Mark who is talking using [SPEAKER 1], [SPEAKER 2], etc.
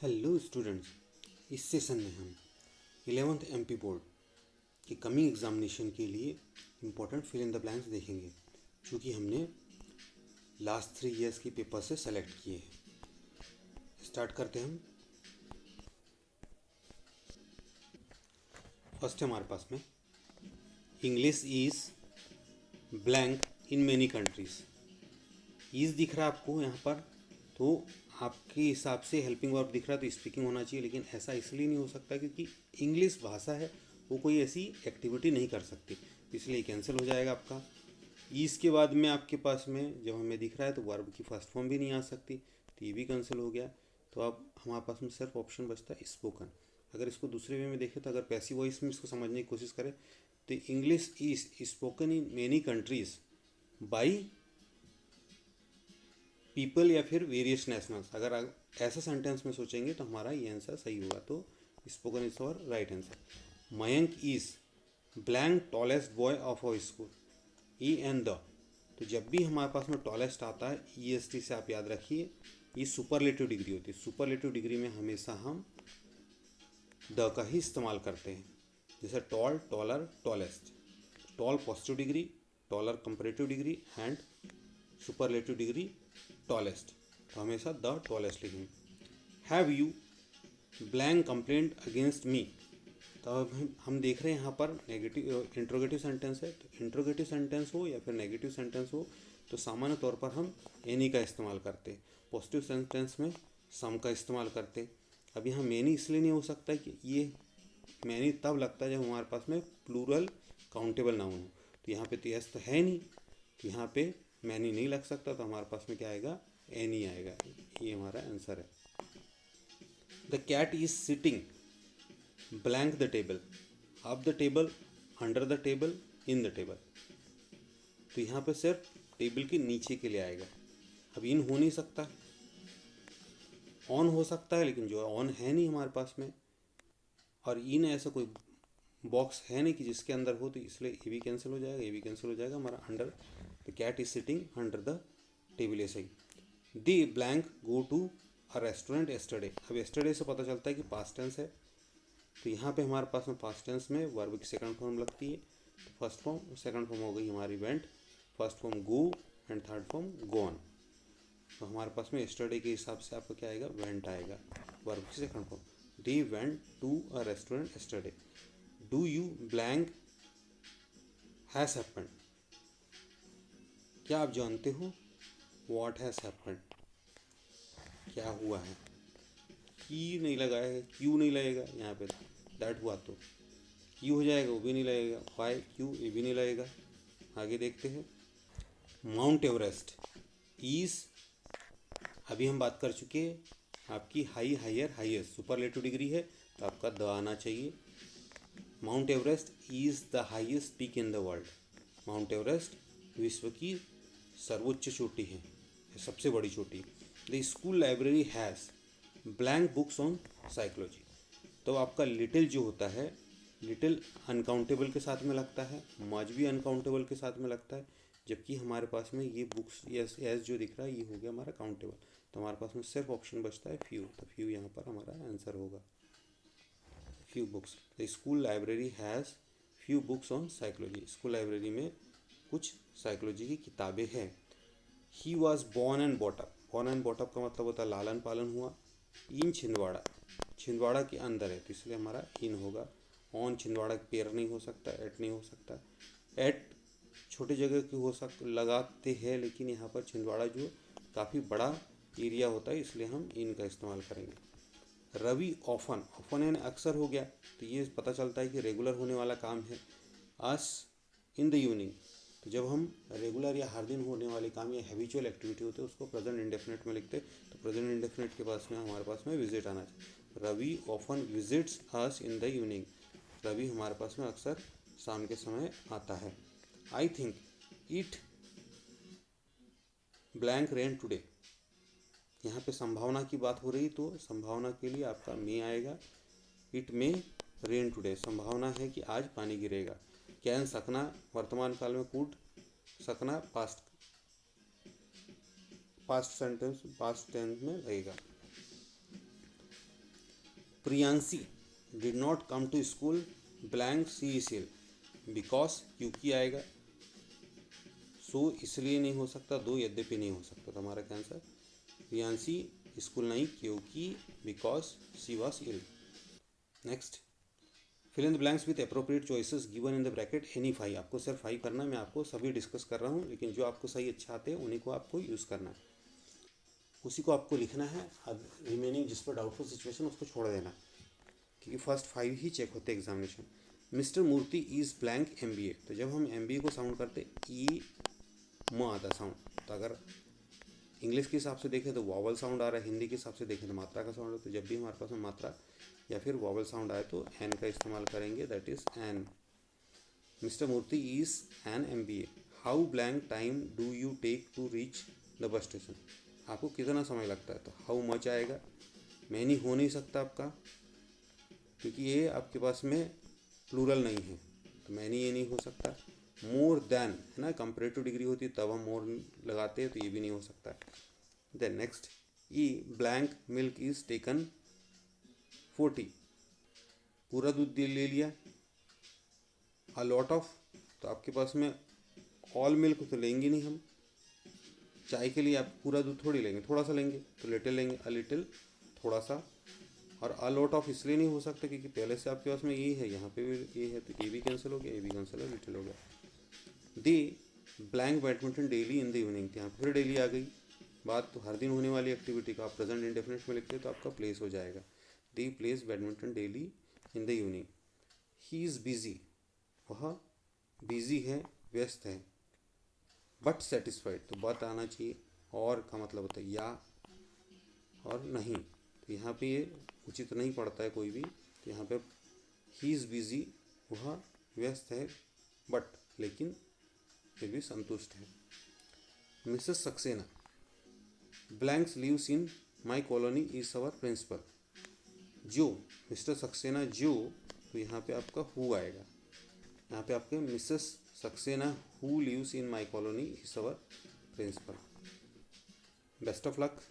[SPEAKER 1] Hello students, इस session में हम 11th एमपी बोर्ड के कमिंग एग्जामिनेशन के लिए important fill in the blanks देखेंगे, चूँकि हमने लास्ट 3 ईयर्स के पेपर से सेलेक्ट किए हैं। स्टार्ट करते हैं हम। फर्स्ट है हमारे पास में English is blank in many countries. Ease दिख रहा है आपको यहाँ पर, तो आपके हिसाब से हेल्पिंग वर्ब दिख रहा है तो स्पीकिंग होना चाहिए, लेकिन ऐसा इसलिए नहीं हो सकता क्योंकि इंग्लिश भाषा है, वो कोई ऐसी एक्टिविटी नहीं कर सकती, इसलिए कैंसिल हो जाएगा आपका। ईज़ के बाद में आपके पास में जब हमें दिख रहा है तो वर्ब की फर्स्ट फॉर्म भी नहीं आ सकती, तो ये भी कैंसिल हो गया। तो अब हमारे पास में सिर्फ ऑप्शन बचता है स्पोकन। अगर इसको दूसरे वे में देखें तो अगर पैसिव वॉइस में इसको समझने की कोशिश करें तो English is spoken in many countries by people या फिर वेरियस नेशनल्स। अगर ऐसा सेंटेंस में सोचेंगे तो हमारा ये आंसर सही होगा, तो स्पोकन इज और right answer. Mayank is blank tallest boy of our school. E and the, तो जब भी हमारे पास में टॉलेस्ट आता है ई एस टी से आप याद रखिए, ये सुपरलेटिव डिग्री होती है। सुपरलेटिव डिग्री में हमेशा हम द का ही इस्तेमाल करते हैं, जैसे tall, taller, tallest. Tall positive degree, taller comparative degree and superlative degree tallest, तो हमेशा द टॉलेस्ट लिखेंगे। Have you blank complaint against me, तो अब हम देख रहे हैं यहाँ पर नेगेटिव इंट्रोगेटिव सेंटेंस है, तो इंट्रोगेटिव सेंटेंस हो या फिर नेगेटिव सेंटेंस हो तो सामान्य तौर पर हम एनी का इस्तेमाल करते हैं। पॉजिटिव सेंटेंस में सम का इस्तेमाल करते हैं। अब यहाँ मैनी इसलिए नहीं हो सकता कि ये मैनी तब लगता है जब हमारे पास में प्लूरल काउंटेबल नाउन हो, तो यहाँ पे तो यस तो है नहीं, तो यहाँ पे मैनी नहीं लग सकता, तो हमारे पास में क्या आएगा, एनी आएगा। ये हमारा आंसर है। The cat is sitting blank the table, up the table, under the table, in the table, तो यहाँ पे सिर्फ टेबल के नीचे के लिए आएगा। अब इन हो नहीं सकता, ऑन हो सकता है, लेकिन जो ऑन है नहीं हमारे पास में, और इन ऐसा कोई बॉक्स है नहीं कि जिसके अंदर हो, तो इसलिए ये भी कैंसिल हो जाएगा, ये भी कैंसिल हो जाएगा। हमारा under the cat is sitting under the table ऐसे ही। The blank go to a restaurant yesterday, अब एस्टरडे से पता चलता है कि पास्ट टेंस है, तो यहाँ पे हमारे पास में पास्ट टेंस में वर्ब की सेकंड फॉर्म लगती है, तो फर्स्ट फॉर्म सेकंड फॉर्म हो गई हमारी went, first form go and third form gone, तो हमारे पास में एस्टरडे के हिसाब से आपका क्या आएगा, वेंट आएगा, वर्ब की second form. They went to a restaurant yesterday. Do you blank has happened, क्या आप जानते हो व्हाट हैज़ हैपेंड, क्या हुआ है। की नहीं लगाया है, क्यों नहीं लगेगा यहाँ पे, दैट हुआ तो क्यों हो जाएगा, वो भी नहीं लगेगा, वाई क्यों ये भी नहीं लगेगा। आगे देखते हैं। माउंट एवरेस्ट इज, अभी हम बात कर चुके हैं, आपकी high, higher, highest superlative degree है, तो आपका द आना चाहिए। Mount Everest is the highest peak in the world. Mount Everest विश्व की सर्वोच्च चोटी है, सबसे बड़ी चोटी। The school library has blank books on psychology, तो आपका लिटिल जो होता है, लिटिल अनकाउंटेबल के साथ में लगता है, मच भी अनकाउंटेबल के साथ में लगता है, जबकि हमारे पास में ये बुक्स यस एस जो दिख रहा है ये हो गया हमारा काउंटेबल, तो हमारे पास में सिर्फ ऑप्शन बचता है फ्यू, तो फ्यू यहाँ पर हमारा आंसर होगा। Few books, the school library has few books on psychology, school library में कुछ साइकोलॉजी की किताबें हैं। He was born and brought up, born and brought up का मतलब होता है लालन पालन हुआ। इन छिंदवाड़ा, छिंदवाड़ा के अंदर है, तो इसलिए हमारा इन होगा। ऑन छिंदवाड़ा पेयर नहीं हो सकता, एट नहीं हो सकता। एट छोटी जगह की हो लगाते हैं, लेकिन यहाँ पर छिंदवाड़ा जो काफ़ी बड़ा एरिया होता है, इसलिए हम इन का इस्तेमाल करेंगे। रवि ऑफन, ऑफन यानी अक्सर हो गया, तो ये पता चलता है कि रेगुलर होने वाला काम है। अस इन द इवनिंग, तो जब हम रेगुलर या हर दिन होने वाले काम या हैबिचुअल एक्टिविटी होते हैं उसको प्रेजेंट इंडेफिनिट में लिखते हैं, तो प्रेजेंट इंडेफिनिट के पास में हमारे पास में विजिट आना चाहिए। Ravi often visits us in the evening, Ravi हमारे पास में अक्सर शाम के समय आता है। I think it blank rain today, यहाँ पे संभावना की बात हो रही, तो संभावना के लिए आपका मे आएगा। इट मे रेन टुडे, संभावना है कि आज पानी गिरेगा। कैन सकना वर्तमान काल में, कूड सकना पास्ट सेंटेंस पास्ट टेंस में लगेगा। Priyanshi did not come to school blank she is ill, because क्योंकि आएगा, सो इसलिए नहीं हो सकता, दो यद्यपि नहीं हो सकता। तो हमारा क्या आंसर, प्रियांशी स्कूल नहीं क्योंकि, because she was ill. Next, fill in the blanks with appropriate choices given in the bracket any 5। आपको सिर्फ 5 करना है, मैं आपको सभी डिस्कस कर रहा हूँ, लेकिन जो आपको सही अच्छा आते हैं उन्हीं को आपको यूज़ करना है, उसी को आपको लिखना है। अब रिमेनिंग जिस पर डाउटफुल सिचुएशन उसको छोड़ देना, क्योंकि फर्स्ट 5 ही चेक होते हैं examination. Mister Murthy is blank MBA। तो जब हम MBA को साउंड करते ई म आता साउंड, तो अगर इंग्लिश के हिसाब से देखें तो वॉवल साउंड आ रहा है, हिंदी के हिसाब से देखें तो मात्रा का साउंड है। तो जब भी हमारे पास में मात्रा या फिर वॉवल साउंड आए तो एन का इस्तेमाल करेंगे, that is an. Mister Murthy is an MBA। How blank time do you take to reach the bus station. आपको कितना समय लगता है, तो हाउ मच आएगा। मैनी हो नहीं सकता आपका, क्योंकि ये आपके पास में प्लूरल नहीं है, तो मैनी ये नहीं हो सकता। मोर देन है ना, कंपैरेटिव डिग्री होती है तब हम मोर लगाते हैं, तो ये भी नहीं हो सकता। Then next, E blank milk is taken 40। पूरा दूध ले लिया। अ लॉट ऑफ, तो आपके पास में ऑल मिल्क तो लेंगे नहीं हम, चाय के लिए आप पूरा दूध थोड़ी लेंगे, थोड़ा सा लेंगे, तो लिटिल लेंगे, अ लिटिल थोड़ा सा। और अ लॉट ऑफ इसलिए नहीं हो सकता क्योंकि पहले से आपके पास में ये है, यहाँ पे भी ये है, तो ये भी कैंसिल हो गया, ये भी कैंसिल हो, लिटिल हो गया। They blank badminton daily in the evening, यहाँ फिर डेली आ गई बात, तो हर दिन होने वाली एक्टिविटी का आप प्रेजेंट इंडेफिनिट में लिखते हैं तो आपका प्लेस हो जाएगा। दे place badminton daily in the evening. He is busy, वह बिजी है, व्यस्त है। बट सेटिस्फाइड, तो बट आना चाहिए, और का मतलब होता है या और नहीं, तो यहाँ पे ये उचित नहीं पड़ता है कोई भी, तो यहाँ पे ही इज़ बिजी, वह व्यस्त है, बट लेकिन फिर भी संतुष्ट है। Mrs Saxena blanks leaves in my colony is our principal. जो मिस्टर सक्सेना जो, तो यहाँ पे आपका हु आएगा, यहाँ पे आपके Mrs Saxena who lives in my colony is our principal. Best of luck.